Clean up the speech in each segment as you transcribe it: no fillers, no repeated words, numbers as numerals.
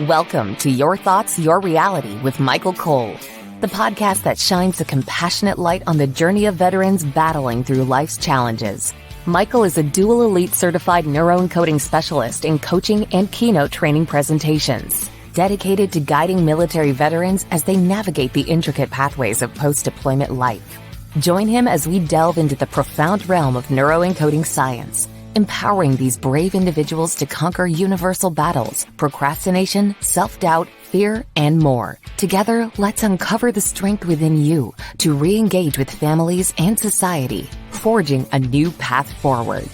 Welcome to Your Thoughts, Your Reality with Michael Cole, the podcast that shines a compassionate light on the journey of veterans battling through life's challenges. Michael is a dual elite certified neuroencoding specialist in coaching and keynote training presentations, dedicated to guiding military veterans as they navigate the intricate pathways of post-deployment life. Join him as we delve into the profound realm of neuroencoding science, empowering these brave individuals to conquer universal battles, procrastination, self-doubt, fear, and more. Together, let's uncover the strength within you to re-engage with families and society, forging a new path forward.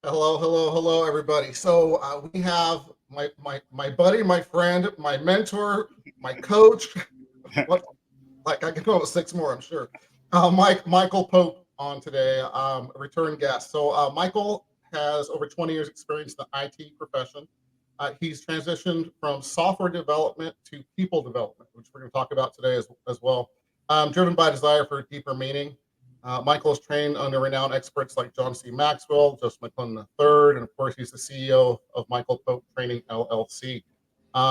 Hello, everybody. So we have my buddy, my friend, my mentor, my coach. I can go with 6 more, I'm sure. Michael Pope on today, a return guest. So Michael has over 20 years experience in the IT profession. He's transitioned from software development to people development, which we're going to talk about today as well. Driven by a desire for deeper meaning. Michael is trained under renowned experts like John C. Maxwell, Joseph McClellan III, and of course, he's the CEO of Michael Pope Training LLC.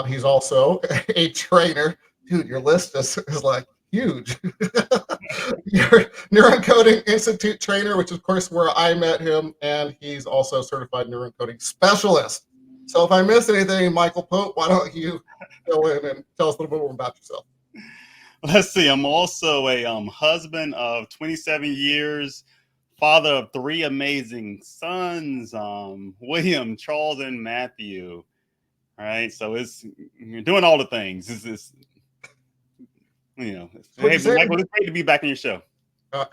He's also a trainer. Dude, your list is like huge. Neuroencoding Institute trainer, which of course where I met him, and he's also a certified neuroencoding specialist. So if I miss anything, Michael Pope, why don't you go in and tell us a little bit more about yourself? Let's see. I'm also a husband of 27 years, father of 3 amazing sons, William, Charles, and Matthew. All right, so you're doing all the things. Hey, Michael, it's great to be back on your show.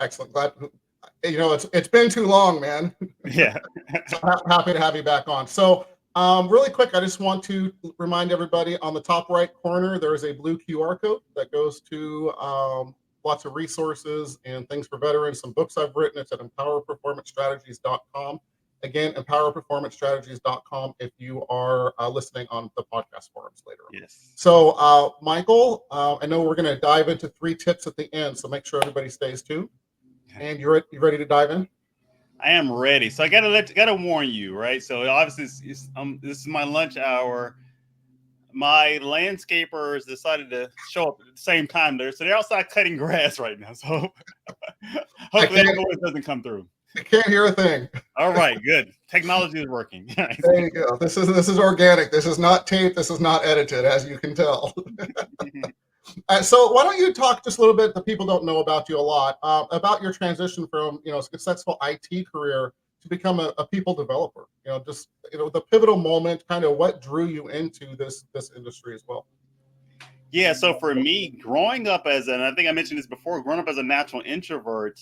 Excellent. Glad. It's been too long, man. Yeah. So happy to have you back on. So really quick, I just want to remind everybody on the top right corner, there is a blue QR code that goes to lots of resources and things for veterans, some books I've written. It's at empowerperformancestrategies.com. Again, empowerperformancestrategies.com if you are listening on the podcast forums later on. Yes. So, Michael, I know we're going to dive into 3 tips at the end, so make sure everybody stays tuned. And you ready to dive in? I am ready. So I gotta warn you, right? So obviously, this is my lunch hour. My landscapers decided to show up at the same time there, so they're outside cutting grass right now. So hopefully that noise doesn't come through. I can't hear a thing. All right, good. Technology is working. There you go. This is organic. This is not taped. This is not edited, as you can tell. So why don't you talk just a little bit, the people don't know about you a lot, about your transition from, a successful IT career to become a people developer, the pivotal moment, kind of what drew you into this industry as well. Yeah. So for me, growing up and I think I mentioned this before, growing up as a natural introvert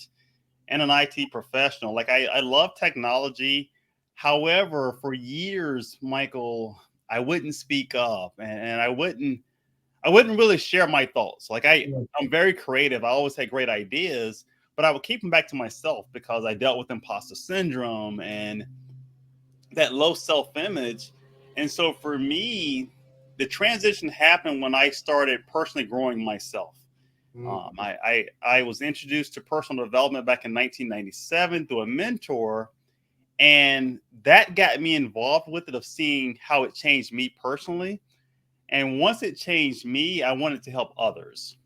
and an IT professional, like I love technology. However, for years, Michael, I wouldn't speak up and I wouldn't really share my thoughts. Like I'm very creative. I always had great ideas, but I would keep them back to myself because I dealt with imposter syndrome and that low self-image. And so for me, the transition happened when I started personally growing myself. I was introduced to personal development back in 1997 through a mentor, and that got me involved with it, of seeing how it changed me personally. And once it changed me, I wanted to help others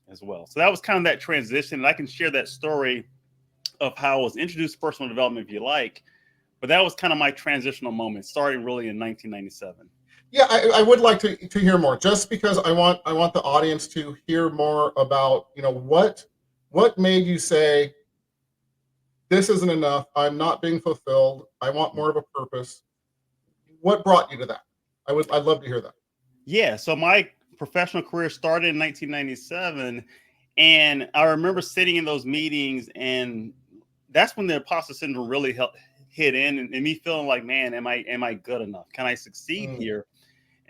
as well. So that was kind of that transition. And I can share that story of how I was introduced to personal development if you like. But that was kind of my transitional moment, starting really in 1997. Yeah, I would like to hear more, just because I want the audience to hear more about, what made you say, this isn't enough, I'm not being fulfilled, I want more of a purpose. What brought you to that? I'd love to hear that. Yeah, so my professional career started in 1997, and I remember sitting in those meetings, and that's when the imposter syndrome really hit in, and me feeling like, man, am I good enough? Can I succeed here?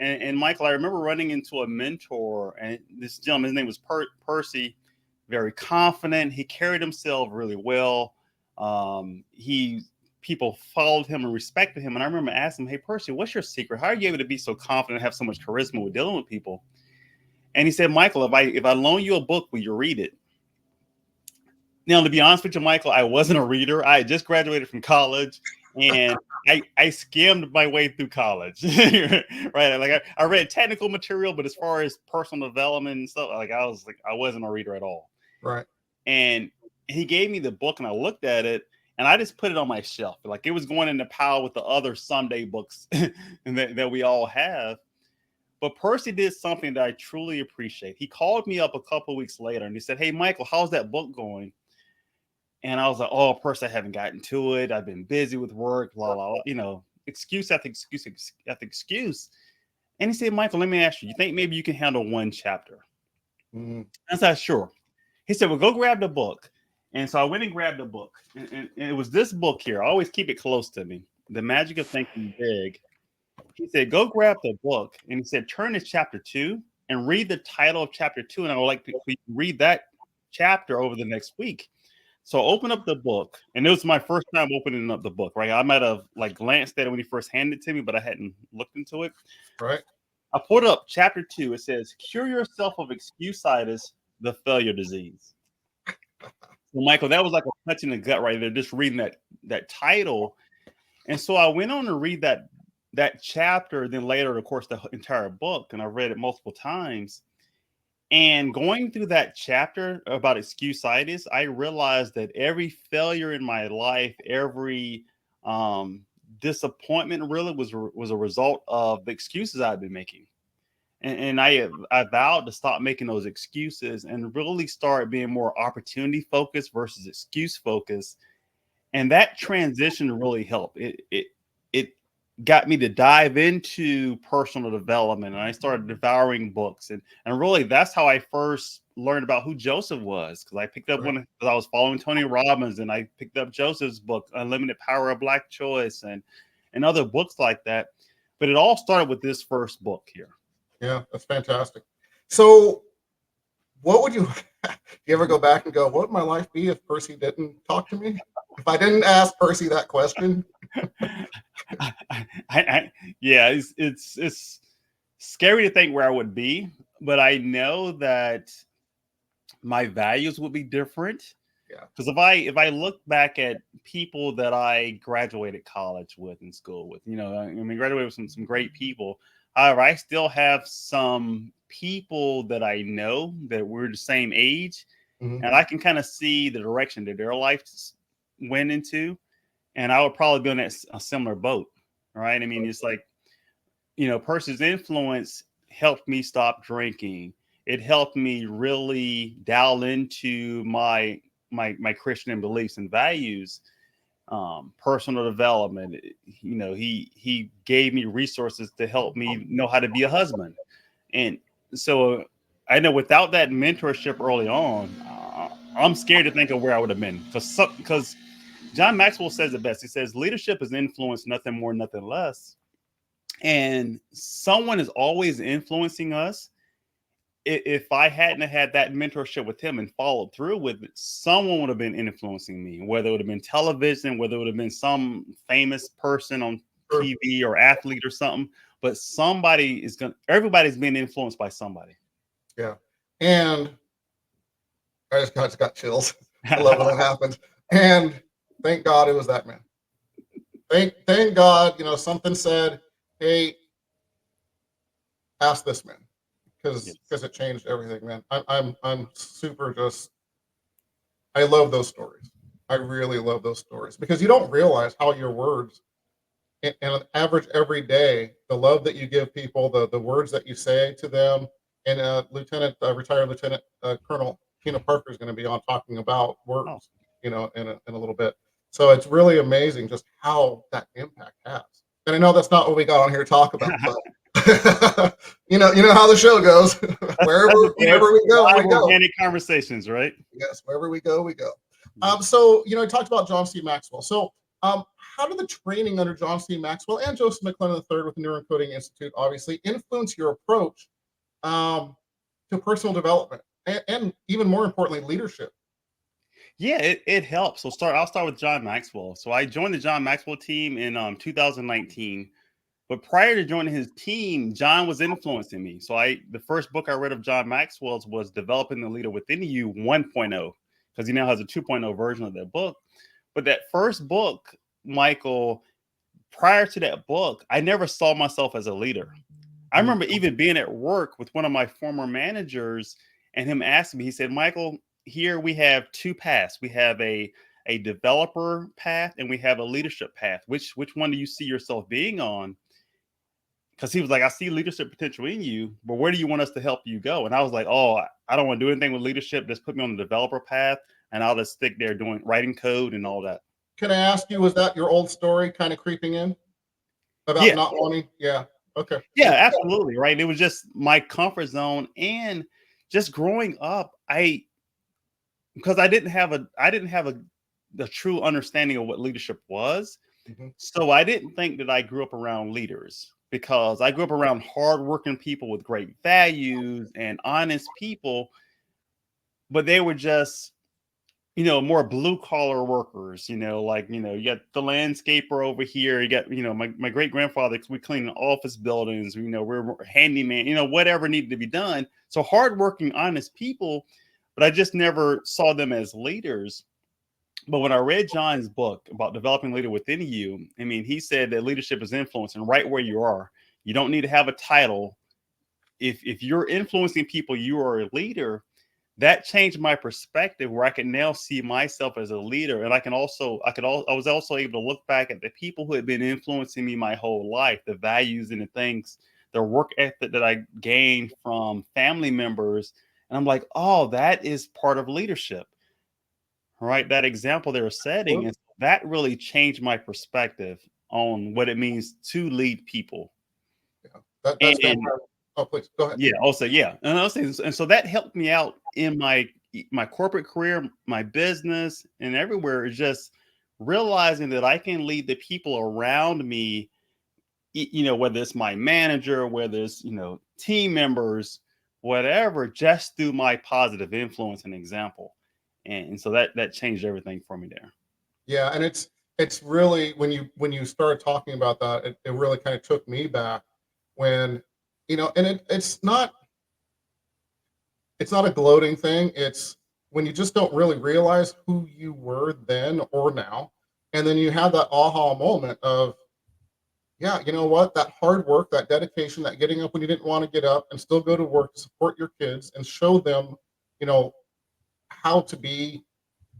And Michael, I remember running into a mentor, and this gentleman, his name was Percy, very confident. He carried himself really well. People followed him and respected him. And I remember asking him, hey, Percy, what's your secret? How are you able to be so confident and have so much charisma with dealing with people? And he said, Michael, if I loan you a book, will you read it? Now, to be honest with you, Michael, I wasn't a reader. I had just graduated from college, and I skimmed my way through college, right? Like I read technical material, but as far as personal development and stuff, like I wasn't a reader at all. Right. And he gave me the book, and I looked at it, and I just put it on my shelf, like it was going in the pile with the other Sunday books that we all have. But Percy did something that I truly appreciate. He called me up a couple of weeks later, and he said, "Hey, Michael, how's that book going?" And I was like, "Oh, Percy, I haven't gotten to it. I've been busy with work, blah, blah, blah." Excuse after excuse after excuse. And he said, "Michael, let me ask you, you think maybe you can handle one chapter?" I said, "Sure." He said, "Well, go grab the book." And so I went and grabbed the book. And it was this book here. I always keep it close to me. The Magic of Thinking Big. He said, "Go grab the book." And he said, "Turn to chapter 2 and read the title of chapter 2. And I would like to read that chapter over the next week." So open up the book, and it was my first time opening up the book, right? I might have like glanced at it when he first handed it to me, but I hadn't looked into it. Right. I pulled up chapter 2. It says, "Cure yourself of excuse-itis, the failure disease." So Michael, that was like a touch in the gut right there, just reading that title. And so I went on to read that chapter, then later, of course, the entire book, and I read it multiple times. And going through that chapter about excuse-itis, I realized that every failure in my life, every disappointment really was a result of the excuses I've been making. And I vowed to stop making those excuses and really start being more opportunity focused versus excuse focused. And that transition really helped. It got me to dive into personal development, and I started devouring books, and really that's how I first learned about who Joseph was, because I picked up Right. because I was following Tony Robbins, and I picked up Joseph's book, Unlimited Power of Black Choice, and other books like that. But it all started with this first book here. Yeah, that's fantastic. So, what would you you ever go back and go, what would my life be if Percy didn't talk to me? If I didn't ask Percy that question? Yeah, it's scary to think where I would be, but I know that my values would be different. Yeah. Because if I look back at people that I graduated college with in school with, I mean, graduated with some great people. However, I still have some people that I know that we're the same age, Mhm. and I can kind of see the direction that their life went into, and I would probably be in a similar boat, right? I mean, it's like, Percy's influence helped me stop drinking. It helped me really dial into my Christian beliefs and values. Personal development. He gave me resources to help me know how to be a husband, and so I know without that mentorship early on, I'm scared to think of where I would have been, because John Maxwell says it best. He says leadership is influence, nothing more, nothing less. And someone is always influencing us. If I hadn't had that mentorship with him and followed through with it, someone would have been influencing me, whether it would have been television, whether it would have been some famous person on Sure. TV or athlete or something. But everybody's being influenced by somebody. Yeah. And I just got chills. I love when that happens. And thank God it was that man. Thank God, something said, hey, ask this man. Because it changed everything, man. I'm super I love those stories. I really love those stories, because you don't realize how your words, and on average every day, the love that you give people, the words that you say to them, and retired Lieutenant Colonel Tina Parker is going to be on talking about words, in a little bit. So it's really amazing just how that impact has. And I know that's not what we got on here to talk about, but you know how the show goes. wherever we go, we go. Organic conversations, right? Yes, wherever we go, we go. So I talked about John C. Maxwell. So how did the training under John C. Maxwell and Joseph McClellan III with the Neuroencoding Institute obviously influence your approach to personal development and even more importantly, leadership? Yeah, it helps. So I'll start with John Maxwell. So I joined the John Maxwell team in 2019. But prior to joining his team, John was influencing me. So the first book I read of John Maxwell's was Developing the Leader Within You 1.0, because he now has a 2.0 version of that book. But that first book, Michael, prior to that book, I never saw myself as a leader. I remember even being at work with one of my former managers and him asking me, he said, Michael, here we have two paths. We have a developer path and we have a leadership path. Which one do you see yourself being on? Because he was like, I see leadership potential in you, but where do you want us to help you go? And I was like, oh, I don't want to do anything with leadership. Just put me on the developer path and I'll just stick there writing code and all that. Can I ask you, was that your old story kind of creeping in about Yeah. not wanting? Yeah. Okay. Yeah, absolutely. Right. It was just my comfort zone. And just growing up, because I didn't have the true understanding of what leadership was. Mhm. So I didn't think that I grew up around leaders, because I grew up around hardworking people with great values and honest people, but they were just, more blue collar workers, like, you got the landscaper over here. You got, my great grandfather, we clean office buildings, we're handyman, whatever needed to be done. So hardworking, honest people, but I just never saw them as leaders. But when I read John's book about developing leader within you, I mean, he said that leadership is influence, and right where you are, you don't need to have a title. If you're influencing people, you are a leader. That changed my perspective, where I can now see myself as a leader. And I was also able to look back at the people who had been influencing me my whole life, the values and the things, the work ethic that I gained from family members. And I'm like, oh, that is part of leadership, right? That example they were setting, and that really changed my perspective on what it means to lead people. Yeah. That's fantastic. Oh, please go ahead. Yeah. Also, yeah. And so that helped me out in my corporate career, my business, and everywhere. Is just realizing that I can lead the people around me, whether it's my manager, whether it's, team members, whatever, just through my positive influence and example. And so that changed everything for me there. Yeah, and it's really, when you started talking about that, it really kind of took me back when, and it's not a gloating thing. It's when you just don't really realize who you were then or now, and then you have that aha moment of, yeah, you know what, that hard work, that dedication, that getting up when you didn't want to get up and still go to work to support your kids and show them, how to be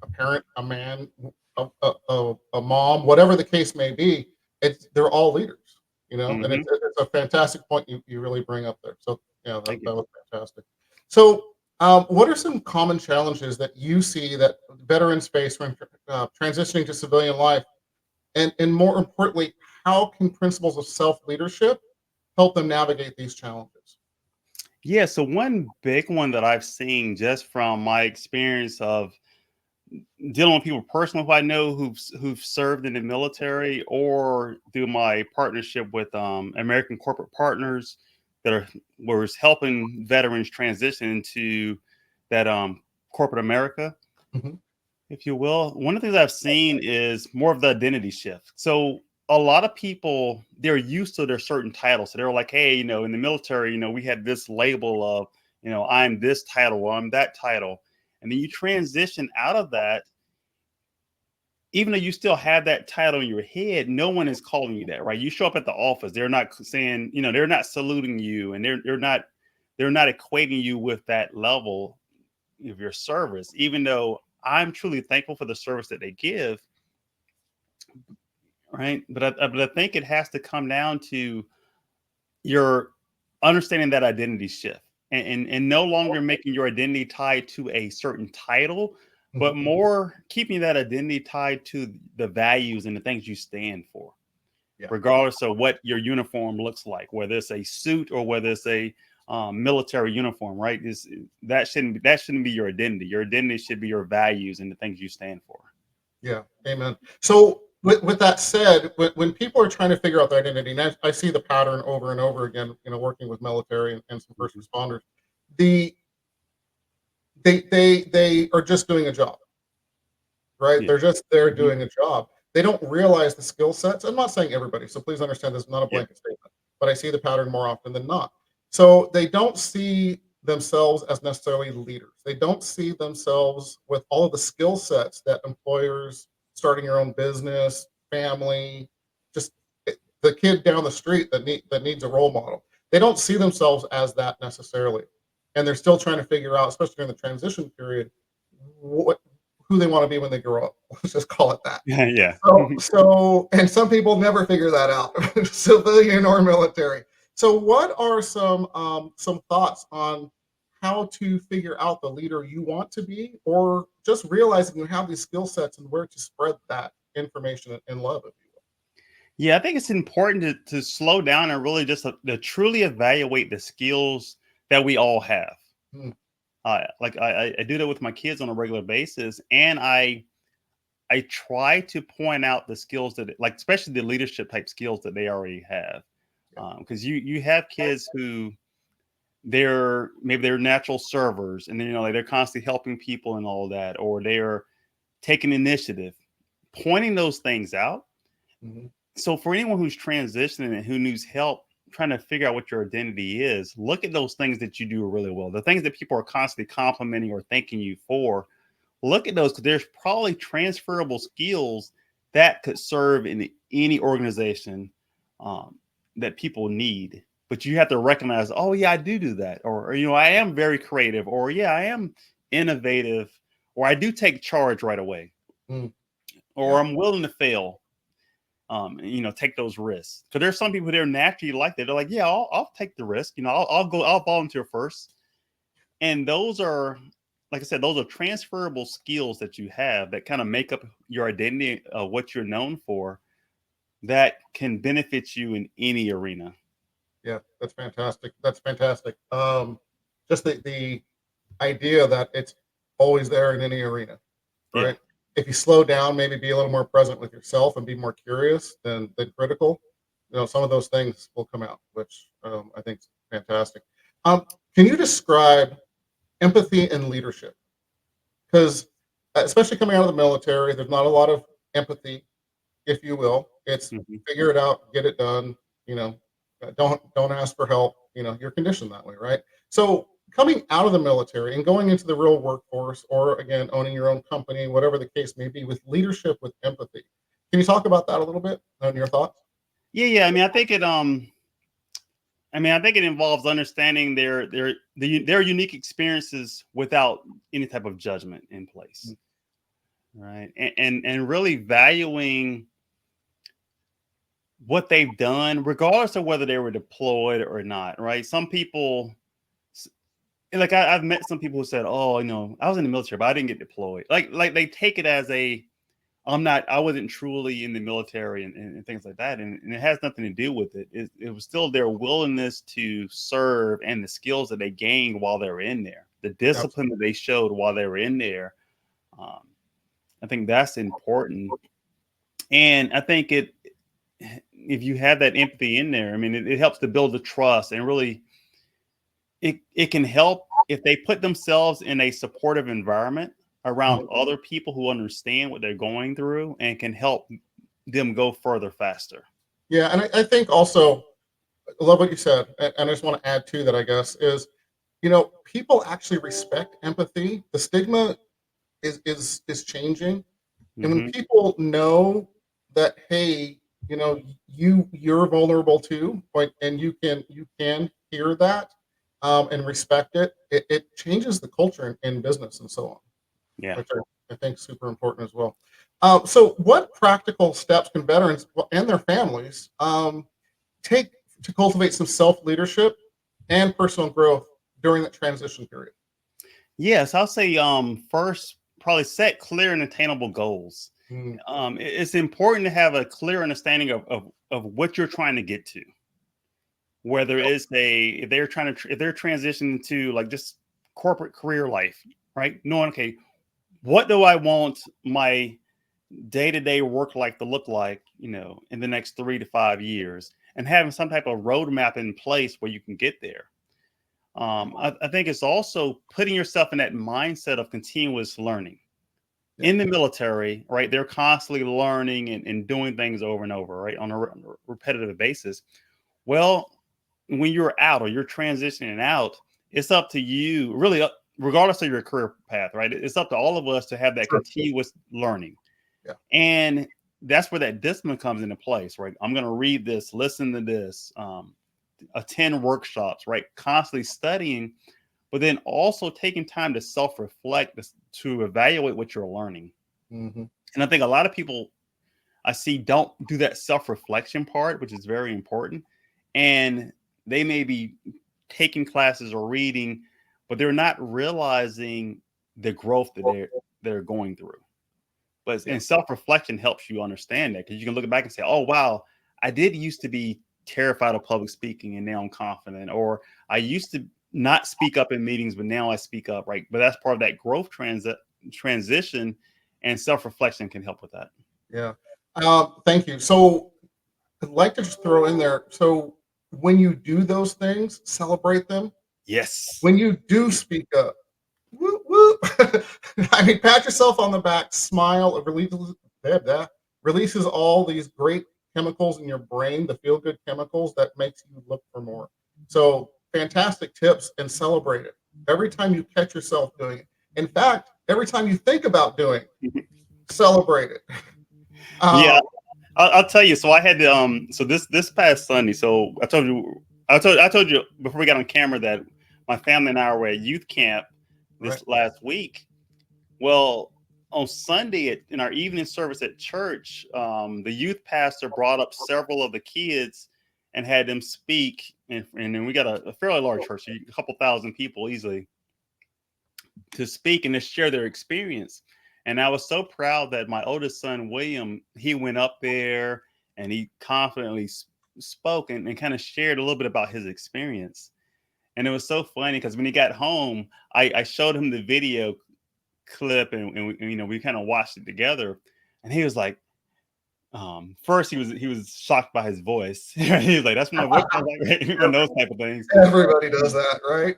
a parent, a man, a mom, whatever the case may be. They're all leaders, and it's a fantastic point you really bring up there. So yeah, that was fantastic. So what are some common challenges that you see that veterans face when transitioning to civilian life, and more importantly, how can principles of self-leadership help them navigate these challenges? Yeah, so one big one that I've seen just from my experience of dealing with people personally who I know who've served in the military, or through my partnership with American Corporate Partners that was helping veterans transition into that corporate America, Mhm. if you will. One of the things I've seen is more of the identity shift. So a lot of people, they're used to their certain titles. So they're like, hey, in the military, we had this label of, I'm this title or I'm that title. And then you transition out of that, even though you still have that title in your head, no one is calling you that, right? You show up at the office, they're not saying, they're not saluting you, and they're not equating you with that level of your service, even though I'm truly thankful for the service that they give, right? But I think it has to come down to your understanding that identity shift, and no longer making your identity tied to a certain title, but more keeping that identity tied to the values and the things you stand for, regardless of what your uniform looks like, whether it's a suit or whether it's a military uniform, right? That shouldn't be your identity. Your identity should be your values and the things you stand for. Yeah, amen. So with that said, when people are trying to figure out their identity, and I see the pattern over and over again, working with military and some first responders, they are just doing a job, right? Yeah. They're just there doing a job. They don't realize the skill sets. I'm not saying everybody, so please understand this is not a blanket statement, but I see the pattern more often than not. So they don't see themselves as necessarily leaders. They don't see themselves with all of the skill sets that employers, starting your own business, family, just the kid down the street that needs a role model. They don't see themselves as that necessarily, and they're still trying to figure out, especially during the transition period, what who they want to be when they grow up. Let's just call it that. Yeah. And some people never figure that out, civilian or military. So, what are some thoughts on how to figure out the leader you want to be, or just realizing you have these skill sets and where to spread that information and love, if you Yeah, I think it's important to slow down and really just to truly evaluate the skills that we all have. will? I do that with my kids on a regular basis, and I try to point out the skills that, like, especially the leadership type skills that they already have, because you have kids who they're natural servers, and then, like, they're constantly helping people and all that, or they're taking initiative, pointing those things out. Mhm. So for anyone who's transitioning and who needs help trying to figure out what your identity is, look at those things that you do really well, the things that people are constantly complimenting or thanking you for. Look at those, because there's probably transferable skills that could serve in any organization that people need. But you have to recognize, oh yeah, I do that, or I am very creative, or yeah, I am innovative, or I do take charge right away, Mm. or I'm willing to fail. Take those risks. Because there's some people that are naturally like that. They're like, yeah, I'll take the risk. I'll volunteer first. And those are, like I said, those are transferable skills that you have that kind of make up your identity, what you're known for, that can benefit you in any arena. Yeah, that's fantastic. That's fantastic. Just the idea that it's always there in any arena, Yeah. right? If you slow down, maybe be a little more present with yourself and be more curious than critical, some of those things will come out, which I think is fantastic. Can you describe empathy and leadership? Because especially coming out of the military, there's not a lot of empathy, if you will. It's Mhm. figure it out, get it done. You know, don't ask for help. You're conditioned that way, right? So coming out of the military and going into the real workforce, or again owning your own company, whatever the case may be, with leadership with empathy. Can you talk about that a little bit and your thoughts? Yeah. I think it involves understanding their unique experiences without any type of judgment in place, right? And really valuing what they've done, regardless of whether they were deployed or not, right? Some people, like I've met some people who said, "Oh, I was in the military, but I didn't get deployed." Like they take it as I wasn't truly in the military, and things like that, and it has nothing to do with it. It was still their willingness to serve and the skills that they gained while they were in there, the discipline that they showed while they were in there. Um, I think that's important, and I think if you have that empathy in there, I mean, it helps to build the trust, and really, it can help if they put themselves in a supportive environment around other people who understand what they're going through and can help them go further faster. Yeah, and I think also, I love what you said, and I just want to add to that. I guess is people actually respect empathy. The stigma is changing, and when Hmm. people know that, hey, you're vulnerable too, and you can hear that, and respect it changes the culture in business and so on, Yeah. which I think is super important as well. So what practical steps can veterans and their families take to cultivate some self-leadership and personal growth during that transition period? Yes, I'll say first, probably set clear and attainable goals. Mm, It's important to have a clear understanding of what you're trying to get to. Whether it's if they're if they're transitioning to, like, just corporate career life, right? Knowing, okay, what do I want my day-to-day work life to look like, in the next 3 to 5 years, and having some type of roadmap in place where you can get there. I think it's also putting yourself in that mindset of continuous learning. yeah. In the military, right? They're constantly learning and doing things over and over, right? On a repetitive basis. Well, when you're out or you're transitioning out, it's up to you, really, regardless of your career path, right? It's up to all of us to have that Sure. continuous learning. Yeah. And that's where that discipline comes into place, right? I'm going to read this, listen to this, attend workshops, right? Constantly studying, but then also taking time to self-reflect, to evaluate what you're learning. Mm-hmm. And I think a lot of people I see don't do that self-reflection part, which is very important. And they may be taking classes or reading, but they're not realizing the growth that they're going through. But and self-reflection helps you understand that, because you can look back and say, oh, wow, I did used to be terrified of public speaking and now I'm confident. Or I used to not speak up in meetings, but now I speak up, right? But that's part of that growth transition, and self-reflection can help with that. Yeah. Thank you. So I'd like to just throw in there. So when you do those things, celebrate them. Yes. When you do speak up, whoop, whoop. I mean, pat yourself on the back, smile, releases all these great chemicals in your brain, the feel-good chemicals that makes you look for more. So fantastic tips, and celebrate it. Every time you catch yourself doing it. In fact, every time you think about doing it, celebrate it. Yeah, I'll tell you. So I had to, so this past Sunday. So I told you before we got on camera that my family and I were at youth camp this last week. Well, on Sunday in our evening service at church, the youth pastor brought up several of the kids and had them speak. And then we got a fairly large church, a couple thousand people easily, to speak and to share their experience. And I was so proud that my oldest son, William, he went up there and he confidently spoke and kind of shared a little bit about his experience. And it was so funny because when he got home, I showed him the video clip and we kind of watched it together. And he was like, first he was shocked by his voice. He was like, "That's my voice," like, those type of things. Everybody does that, right?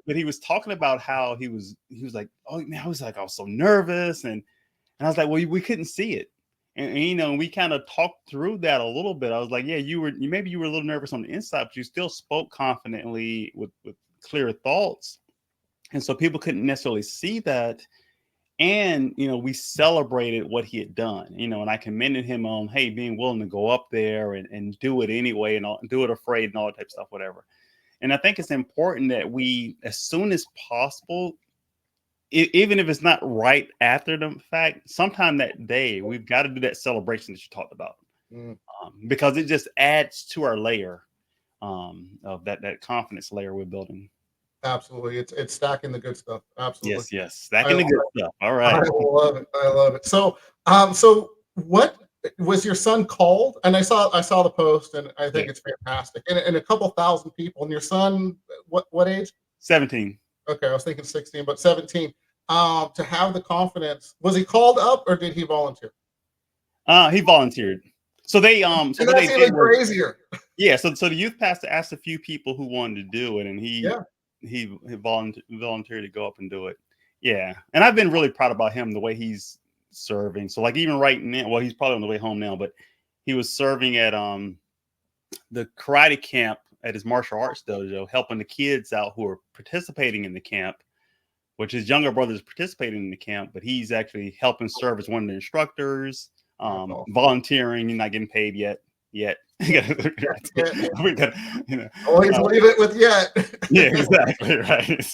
but he was talking about how he was like, "Oh man," I was so nervous, and I was like, "Well, we couldn't see it," and we kind of talked through that a little bit. I was like, "Yeah, maybe you were a little nervous on the inside, but you still spoke confidently with clear thoughts," and so people couldn't necessarily see that. And, we celebrated what he had done, and I commended him on, hey, being willing to go up there and do it anyway, and do it afraid and all that type of stuff, whatever. And I think it's important that we, as soon as possible, even if it's not right after the fact, sometime that day, we've got to do that celebration that you talked about, because it just adds to our layer of that confidence layer we're building. Absolutely. It's stacking the good stuff. Absolutely. Yes. Stacking the good stuff. All right. I love it. So, what was your son called? And I saw the post, and I think it's fantastic. And a couple thousand people. And your son, what age? 17. Okay, I was thinking 16, but 17. To have the confidence, was he called up or did he volunteer? He volunteered. So they that's even crazier. Yeah. So the youth pastor asked a few people who wanted to do it, and he volunteered to go up and do it. Yeah. And I've been really proud about him, the way he's serving. So like even right now, well, he's probably on the way home now, but he was serving at the karate camp at his martial arts dojo, helping the kids out who are participating in the camp, which his younger brother is participating in the camp, but he's actually helping serve as one of the instructors, volunteering. He's not getting paid yet. We got, always leave it with yet. Yeah, exactly right.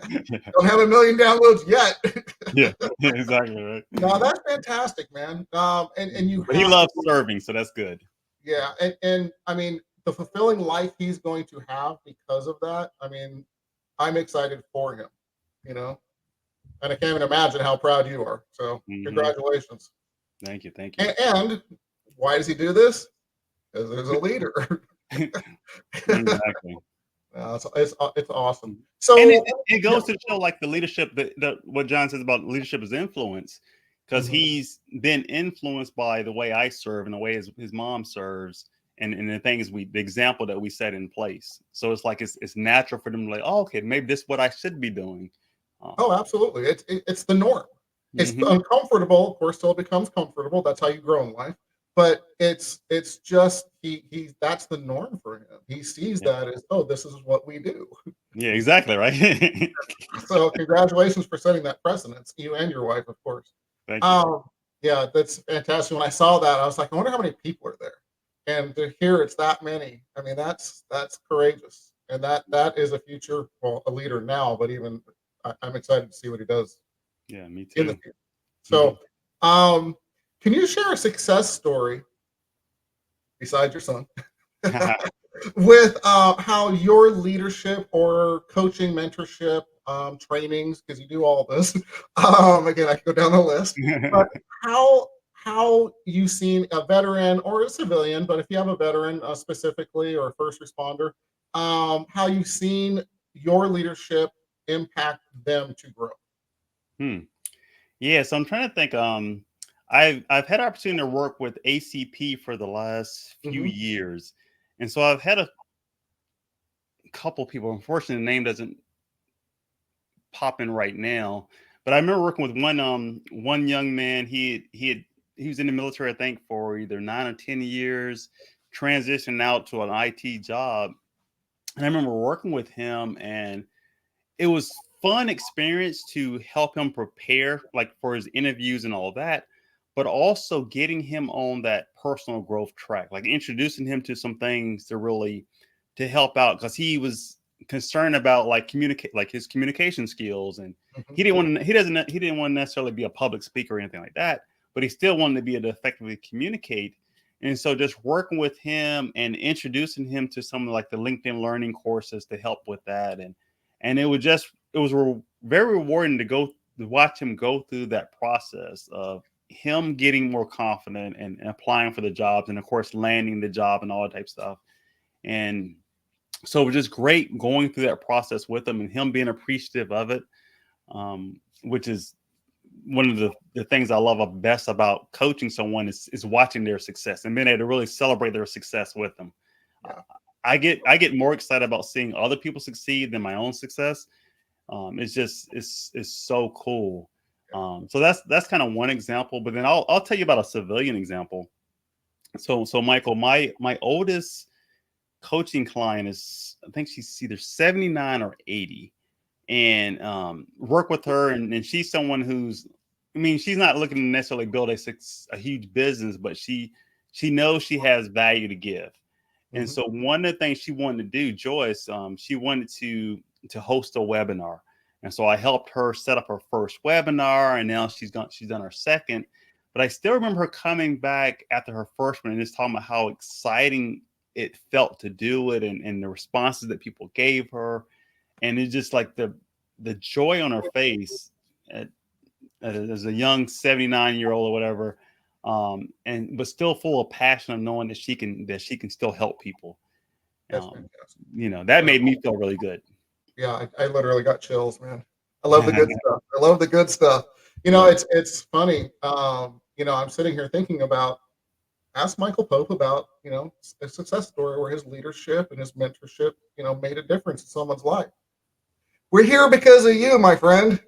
Don't have 1 million downloads yet. yeah, exactly right. No, that's fantastic, man. And you. But he loves serving, so that's good. Yeah, and I mean the fulfilling life he's going to have because of that. I mean, I'm excited for him. And I can't even imagine how proud you are. So congratulations. Thank you. And why does he do this? Because there's a leader. Exactly. It's awesome. So and it goes to show like the leadership that what John says about leadership is influence, because he's been influenced by the way I serve and the way his mom serves, and the things the example that we set in place. So it's like it's natural for them to like, oh, okay, maybe this is what I should be doing. Absolutely. It's the norm. It's uncomfortable, of course, till it becomes comfortable. That's how you grow in life. But it's just he that's the norm for him. He sees that as, oh, this is what we do. Yeah, exactly right. So congratulations for setting that precedence, you and your wife, of course. Thank you. Yeah, that's fantastic. When I saw that, I was like, I wonder how many people are there. And to hear it's that many, I mean, that's courageous. And that is a future, well, a leader now, but even I'm excited to see what he does Yeah, me in the too. future. So, can you share a success story besides your son with how your leadership or coaching, mentorship, trainings, because you do all this. Again, I could go down the list, but how you seen a veteran or a civilian, but if you have a veteran specifically or a first responder, how you seen your leadership impact them to grow. Hmm. Yeah, so I'm trying to think. I've had opportunity to work with ACP for the last few Hmm. years, and so I've had a couple people. Unfortunately, the name doesn't pop in right now, but I remember working with one young man. He was in the military, I think, for either 9 or 10 years, transitioned out to an IT job, and I remember working with him, and it was fun experience to help him prepare like for his interviews and all that, but also getting him on that personal growth track, like introducing him to some things to really to help out because he was concerned about like communicate like his communication skills, and Hmm. he didn't want to necessarily be a public speaker or anything like that, but he still wanted to be able to effectively communicate. And so just working with him and introducing him to some of like the LinkedIn learning courses to help with that, and it was very rewarding to go to watch him go through that process of him getting more confident and applying for the jobs, and of course landing the job and all that type of stuff. And so it was just great going through that process with him and him being appreciative of it, which is one of the things I love best about coaching someone is watching their success and being able to really celebrate their success with them. Yeah. I get more excited about seeing other people succeed than my own success. It's so cool. So that's kind of one example, but then I'll tell you about a civilian example. So Michael, my oldest coaching client is, I think she's either 79 or 80, and work with her, and she's someone who's, I mean, she's not looking to necessarily build a huge business, but she knows she has value to give. And Hmm. so one of the things she wanted to do, Joyce, she wanted to host a webinar. And so I helped her set up her first webinar, and now she's done her second. But I still remember her coming back after her first one and just talking about how exciting it felt to do it, and the responses that people gave her. And it's just like the joy on her face as a young 79-year-old or whatever, and but still full of passion of knowing that she can still help people. That's fantastic. That Uh, made me feel really good. yeah, I literally got chills, man. I love the good stuff. I love the good stuff. Yeah. It's funny. I'm sitting here thinking about ask Michael Pope about, a success story where his leadership and his mentorship, made a difference in someone's life. We're here because of you, my friend.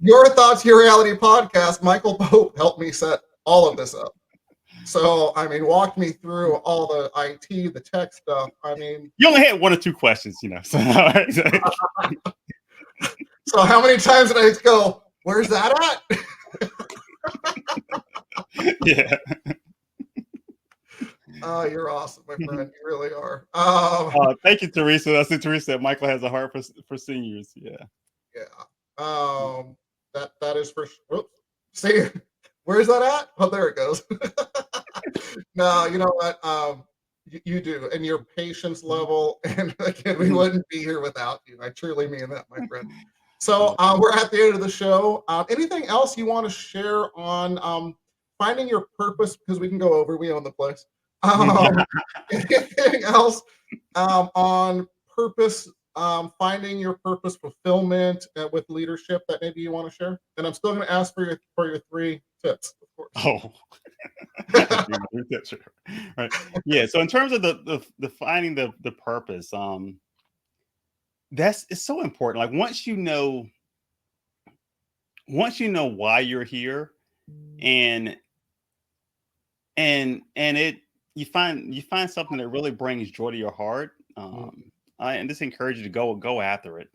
Your Thoughts, Your Reality podcast. Michael Pope helped me set all of this up. So, I mean, walk me through all the IT, the tech stuff. I mean, You only had one or two questions, So, so how many times did I go, where's that at? yeah. Oh, you're awesome, my friend. You really are. Thank you, Teresa. I see Teresa said Michael has a heart for seniors. Yeah. Yeah. That is for whoops. See, where's that at? Oh, there it goes. No, you know what? You do, and your patience level, and again, we wouldn't be here without you. I truly mean that, my friend. So we're at the end of the show. Anything else you want to share on finding your purpose? Because we can go over. We own the place. Anything else on purpose, finding your purpose, fulfillment with leadership that maybe you want to share? And I'm still going to ask for your 3 tips, of course. Oh. Right. Yeah. So in terms of the finding the purpose, it's so important. Like once you know why you're here, and it you find something that really brings joy to your heart, Mm. and just encourage you to go after it,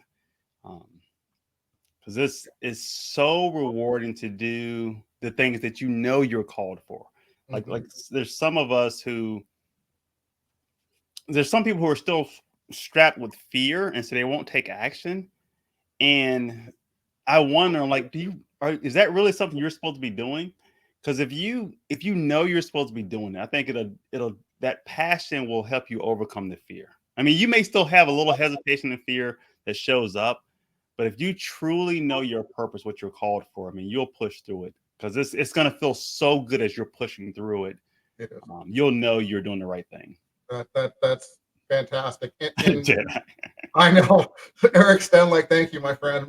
because this is so rewarding to do the things that you know you're called for. Like there's some people who are still strapped with fear, and so they won't take action. And I wonder, like, is that really something you're supposed to be doing? Because if you know you're supposed to be doing it, I think that passion will help you overcome the fear. I mean, you may still have a little hesitation and fear that shows up, but if you truly know your purpose, what you're called for, I mean, you'll push through it, because it's going to feel so good as you're pushing through it. You'll know you're doing the right thing. That's fantastic. And I know, Eric Stenlake, thank you, my friend.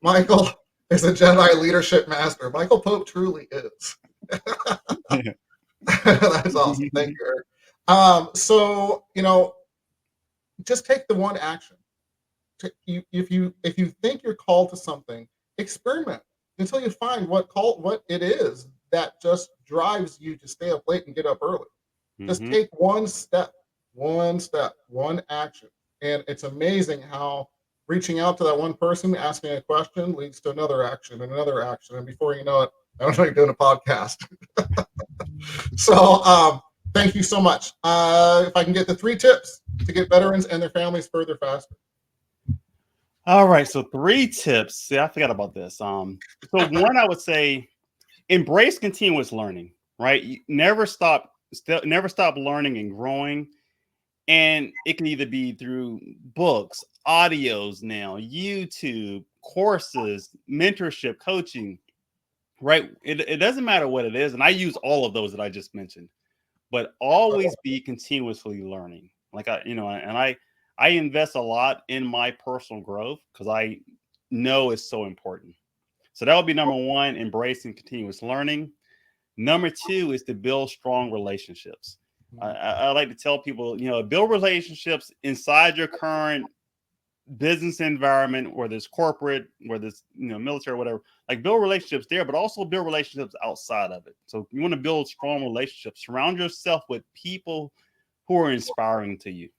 Michael is a Jedi leadership master. Michael Pope truly is. That's awesome. Thank you, Eric. So, just take the one action. If you think you're called to something, experiment until you find what it is that just drives you to stay up late and get up early. Just take one step, one action. And it's amazing how reaching out to that one person, asking a question, leads to another action and another action. And before you know it, I don't know, you're doing a podcast. So thank you so much. If I can get the 3 tips to get veterans and their families further faster. All right. So 3 tips. See, I forgot about this. So one, I would say, embrace continuous learning, right? You never stop learning and growing. And it can either be through books, audios now, YouTube, courses, mentorship, coaching, right? It doesn't matter what it is. And I use all of those that I just mentioned, but always be continuously learning. Like I invest a lot in my personal growth because I know it's so important. So that would be number 1, embracing continuous learning. Number 2 is to build strong relationships. I like to tell people, build relationships inside your current business environment, whether it's corporate, whether it's military, whatever. Like, build relationships there, but also build relationships outside of it. So you want to build strong relationships. Surround yourself with people who are inspiring to you.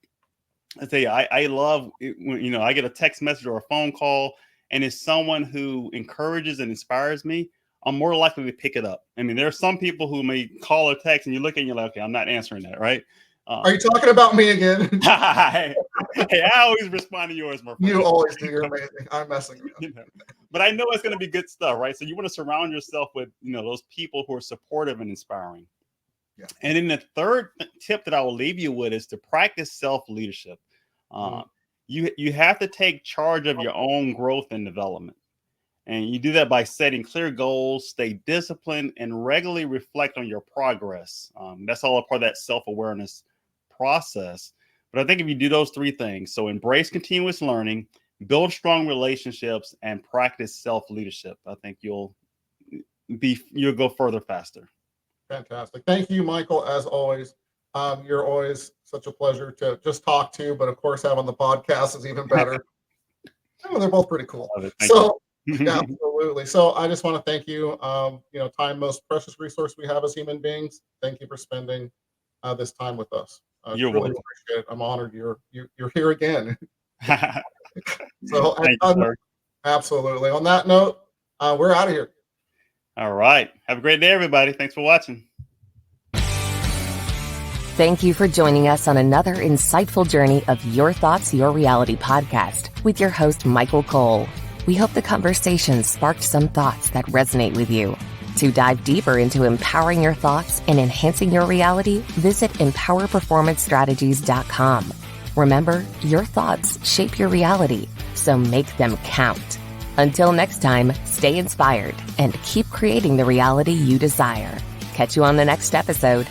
I tell you, I love it when, I get a text message or a phone call, and it's someone who encourages and inspires me. I'm more likely to pick it up. I mean, there are some people who may call or text, and you look and you're like, okay, I'm not answering that, right? Are you talking about me again? Hey, I always respond to yours, my friend. You always do. You're amazing. I'm messing with you. But I know it's going to be good stuff, right? So you want to surround yourself with, those people who are supportive and inspiring. Yeah. And then the third tip that I will leave you with is to practice self-leadership. You have to take charge of your own growth and development. And you do that by setting clear goals, stay disciplined, and regularly reflect on your progress. That's all a part of that self-awareness process. But I think if you do those 3 things, so embrace continuous learning, build strong relationships, and practice self-leadership, I think you'll go further faster. Fantastic. Thank you, Michael, as always. You're always such a pleasure to just talk to, but of course, having the podcast is even better. They're both pretty cool. So. Yeah, absolutely. So I just want to thank you. Time, most precious resource we have as human beings. Thank you for spending this time with us. You're really welcome. Appreciate it. I'm honored you're here again. So absolutely. On that note, we're out of here. All right. Have a great day, everybody. Thanks for watching. Thank you for joining us on another insightful journey of Your Thoughts, Your Reality podcast with your host, Michael Cole. We hope the conversation sparked some thoughts that resonate with you. To dive deeper into empowering your thoughts and enhancing your reality, visit empowerperformancestrategies.com. Remember, your thoughts shape your reality, so make them count. Until next time, stay inspired and keep creating the reality you desire. Catch you on the next episode.